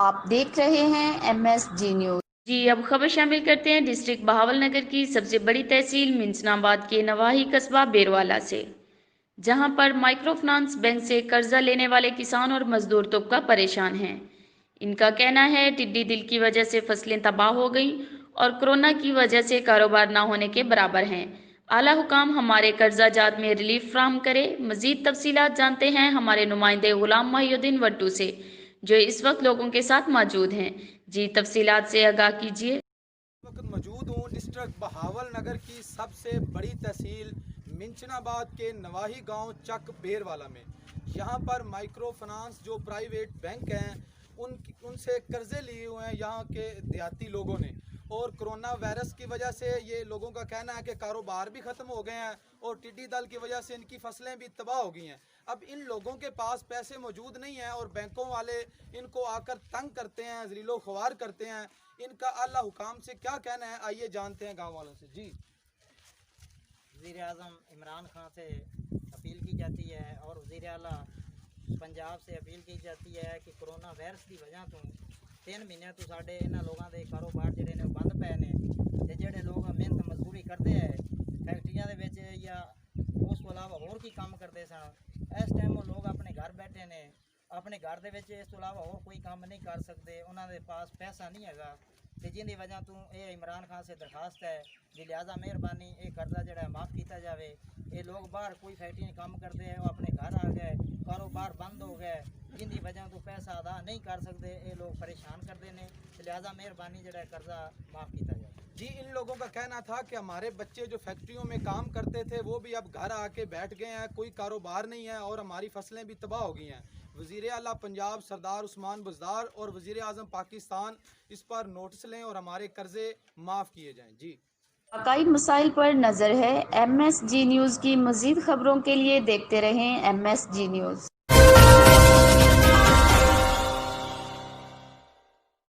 آپ دیکھ رہے ہیں MSG نیوز۔ جی اب خبر شامل کرتے ہیں ڈسٹرکٹ بہاول نگر کی سب سے بڑی تحصیل منچنا آباد کے نواحی قصبہ بیروالا سے، جہاں پر مائکرو فنانس بینک سے قرضہ لینے والے کسان اور مزدور طبقہ پریشان ہیں۔ ان کا کہنا ہے ٹڈی دل کی وجہ سے فصلیں تباہ ہو گئیں اور کورونا کی وجہ سے کاروبار نہ ہونے کے برابر ہیں۔ اعلیٰ حکام ہمارے قرضہ جات میں ریلیف فراہم کرے۔ مزید تفصیلات جانتے ہیں ہمارے نمائندے غلام محی الدین وٹو سے، جو اس وقت لوگوں کے ساتھ موجود ہیں۔ جی تفصیلات سے آگاہ کیجیے۔ اس وقت موجود ہوں ڈسٹرکٹ بہاول نگر کی سب سے بڑی تحصیل منچنا آباد کے نواحی گاؤں چک بیروالا میں۔ یہاں پر مائکرو فنانس جو پرائیویٹ بینک ہیں ان سے قرضے لیے ہوئے ہیں یہاں کے دیہاتی لوگوں نے، اور کرونا وائرس کی وجہ سے یہ لوگوں کا کہنا ہے کہ کاروبار بھی ختم ہو گئے ہیں اور ٹڈی دل کی وجہ سے ان کی فصلیں بھی تباہ ہو گئی ہیں۔ اب ان لوگوں کے پاس پیسے موجود نہیں ہیں اور بینکوں والے ان کو آ کر تنگ کرتے ہیں، ذلیل و خوار کرتے ہیں۔ ان کا اعلیٰ حکام سے کیا کہنا ہے، آئیے جانتے ہیں گاؤں والوں سے۔ جی وزیر اعظم عمران خان سے اپیل کی جاتی ہے اور وزیر اعلیٰ پنجاب سے اپیل کی جاتی ہے کہ کرونا وائرس کی وجہ تو 3 مہینے تو ساڈے انہاں لوگاں دے کاروبار جڑے نے بند پے نے، تے جڑے لوگ محنت مزدوری کرتے ہیں فیکٹریاں دے وچ یا اس کو علاوہ اور کی کام کرتے سن، اس ٹائم وہ لوگ اپنے گھر بیٹھے نے، اپنے گھر دے وچ اس تو علاوہ اور کوئی کام نہیں کر سکتے، انہاں دے پاس پیسہ نہیں ہے، تے جن دی وجہ تو یہ عمران خان سے درخواست ہے کہ لہٰذا مہربانی یہ قرضہ جڑا ہے معاف کیتا جاوے۔ یہ لوگ باہر کوئی فیکٹری کام کرتے ہیں، وہ اپنے گھر آ گئے، کاروبار بند ہو گئے، جن دی وجہ تو پیسہ ادا نہیں کر سکتے، یہ لوگ پریشان کرتے ہیں، لہٰذا مہربانی جڑا ہے قرضہ معاف کیتا جائے۔ جی ان لوگوں کا کہنا تھا کہ ہمارے بچے جو فیکٹریوں میں کام کرتے تھے وہ بھی اب گھر آ کے بیٹھ گئے ہیں، کوئی کاروبار نہیں ہے اور ہماری فصلیں بھی تباہ ہو گئی ہیں۔ وزیر اعلیٰ پنجاب سردار عثمان بزدار اور وزیر اعظم پاکستان اس پر نوٹس لیں اور ہمارے قرضے معاف کیے جائیں۔ جی عقائد مسائل پر نظر ہے۔ MSG نیوز کی مزید خبروں کے لیے دیکھتے رہیں MSG نیوز۔